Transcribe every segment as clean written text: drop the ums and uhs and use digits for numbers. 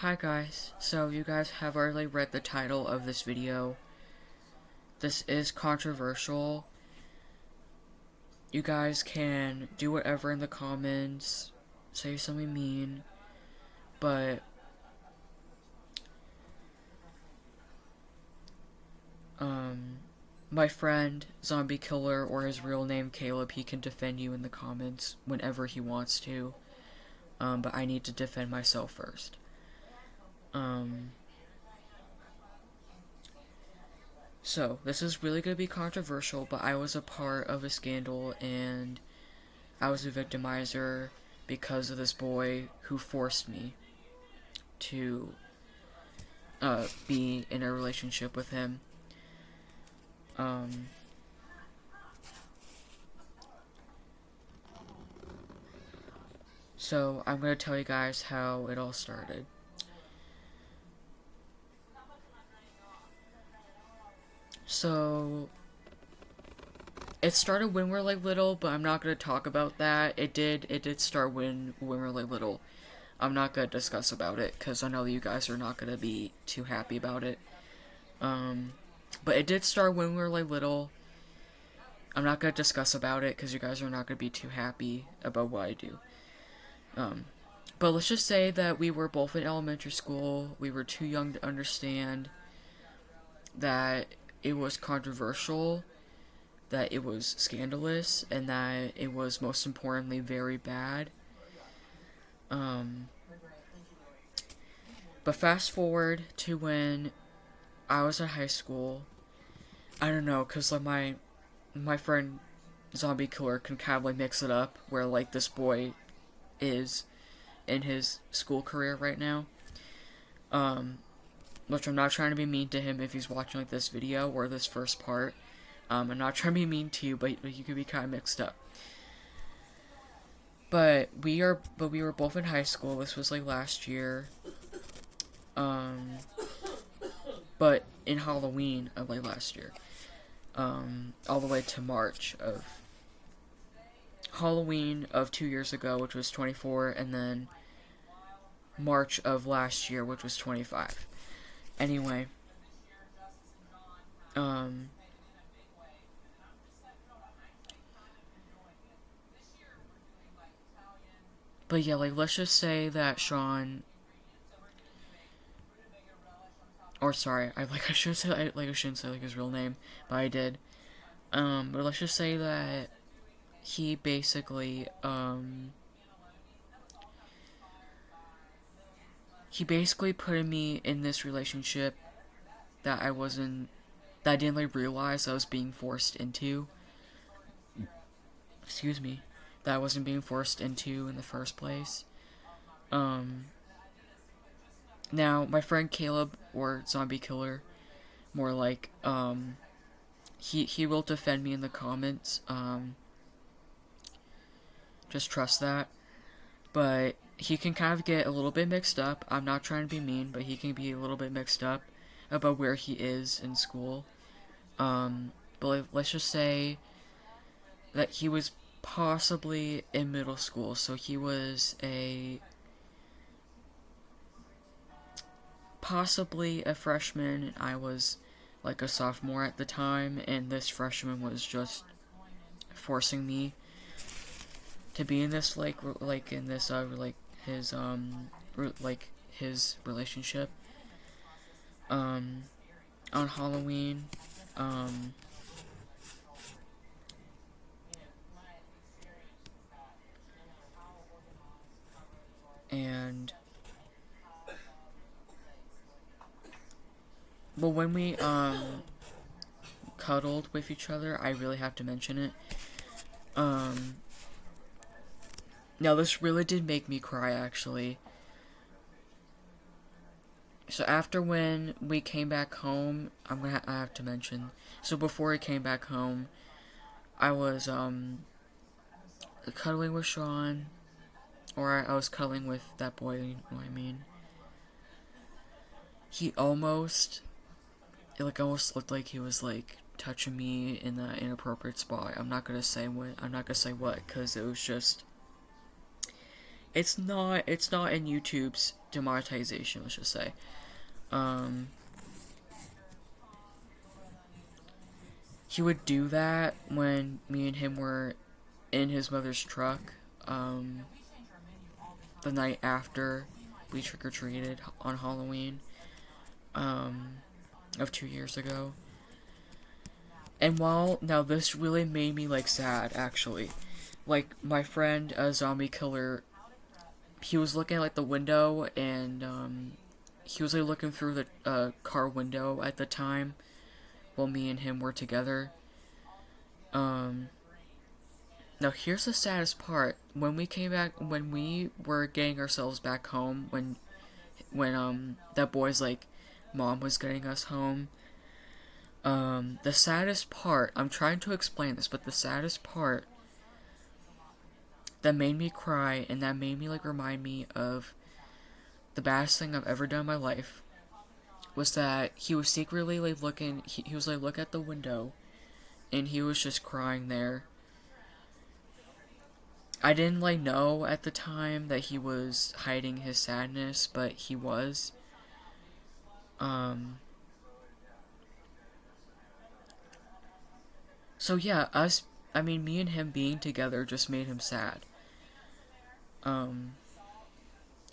Hi guys, so you guys have already read the title of this video. This is controversial. You guys can do whatever in the comments, say something mean, but my friend, Zombie Killer, or his real name Caleb, he can defend you in the comments whenever he wants to, but I need to defend myself first. So, this is really going to be controversial, but I was a part of a scandal, and I was a victimizer because of this boy who forced me to be in a relationship with him. So, I'm going to tell you guys how it all started. So, it started when we were little, but I'm not gonna talk about that. It did start when we were little. I'm not gonna discuss about it because I know you guys are not gonna be too happy about it. But it did start when we were little. I'm not gonna discuss about it because you guys are not gonna be too happy about what I do. But let's just say that we were both in elementary school. We were too young to understand that it was controversial, that it was scandalous, and that it was most importantly very bad. But fast forward to when I was in high school. I don't know, cause my friend Zombie Killer can kind of mix it up, where this boy is in his school career right now. Which I'm not trying to be mean to him if he's watching this video or this first part. I'm not trying to be mean to you, but you could be kind of mixed up. But we were both in high school. This was last year. But in Halloween of last year. All the way to March of Halloween of 2 years ago, which was 24, and then March of last year, which was 25. Anyway, but yeah, let's just say that Sean, or sorry, I shouldn't say I shouldn't say his real name, but I did. But let's just say that he basically put me in this relationship that I didn't realize I was being forced into. Excuse me. That I wasn't being forced into in the first place. Now, my friend Caleb, or Zombie Killer, more he will defend me in the comments. Just trust that. But he can kind of get a little bit mixed up. I'm not trying to be mean, but he can be a little bit mixed up about where he is in school. But let's just say that he was possibly in middle school, so he was possibly a freshman, and I was a sophomore at the time, and this freshman was just forcing me to be in this in this his relationship on Halloween. And but when we cuddled with each other, I really have to mention it. Now this really did make me cry, actually. So after when we came back home, I have to mention. So before I came back home, I was cuddling with Sean, or I was cuddling with that boy. You know what I mean? He almost looked like he was touching me in the inappropriate spot. I'm not gonna say what, cause it was just, it's not in YouTube's demonetization, let's just say. Um, he would do that when me and him were in his mother's truck, the night after we trick-or-treated on Halloween, of 2 years ago. And now this really made me, like, sad, actually. Like, my friend, a zombie killer, he was looking at, like, the window, and, he was, like, looking through the, car window at the time, while me and him were together. Now here's the saddest part. When we were getting ourselves back home, when that boy's, like, mom was getting us home, the saddest part, I'm trying to explain this, but the saddest part that made me cry and that made me, like, remind me of the baddest thing I've ever done in my life was that he was secretly, like, he was, like, look at the window, and he was just crying there. I didn't, like, know at the time that he was hiding his sadness, but he was. So yeah, me and him being together just made him sad. And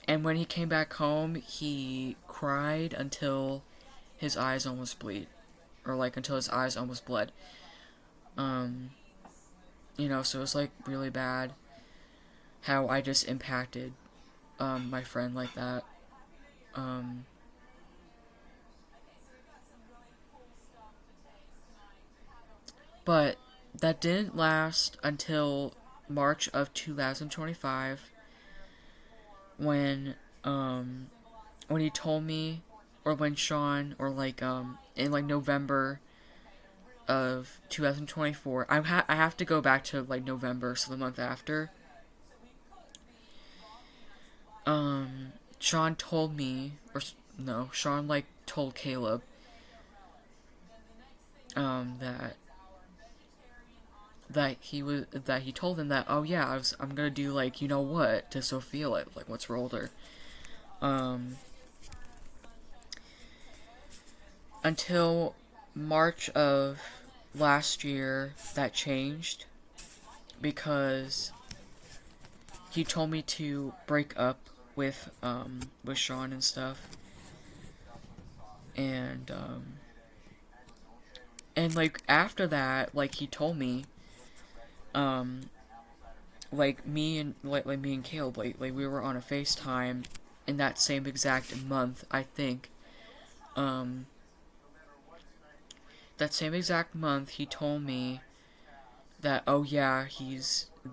when he came back home, he cried until his eyes almost bleed. Or, like, until his eyes almost bled. So it was, like, really bad how I just impacted, my friend like that. But that didn't last until March of 2025 when, when he told me, or when Sean, or, like, in, like, November of 2024, I have to go back to, like, November, so the month after. Sean told me, or no, Sean, like, told Caleb, that he told him that, oh yeah, I'm gonna do, like, you know what, to Sophia, like what's her older. Until March of last year, that changed because he told me to break up with Sean and stuff, and like after that, like, he told me, like, me and Caleb, like we were on a FaceTime in that same exact month, I think. That same exact month, he told me that, oh yeah,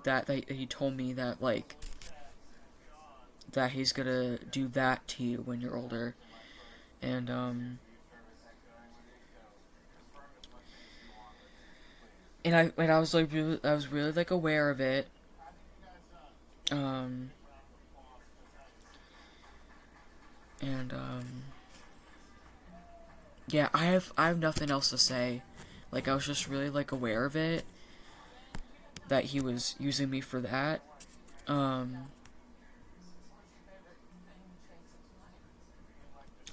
that he told me that, like, that he's gonna do that to you when you're older, and I was, like, I was really, like, aware of it. um and Yeah, I have nothing else to say. Like, I was just really, like, aware of it, that he was using me for that. I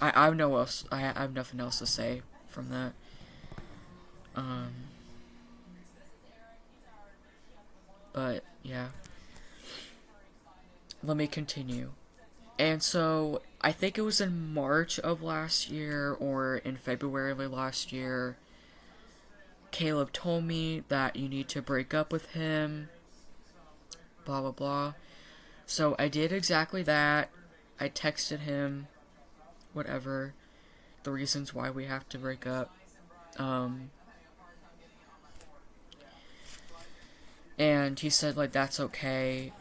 have no else. I have nothing else to say from that. Um, but yeah, let me continue. And so I think it was in March of last year or in February of last year. Caleb told me that you need to break up with him. Blah blah blah. So I did exactly that. I texted him, whatever, the reasons why we have to break up. And he said, like, that's okay.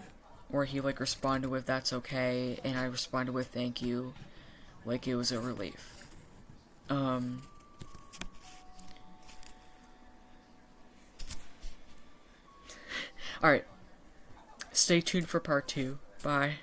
Or he, like, responded with, that's okay. And I responded with, thank you. Like, it was a relief. Alright. Stay tuned for part 2. Bye.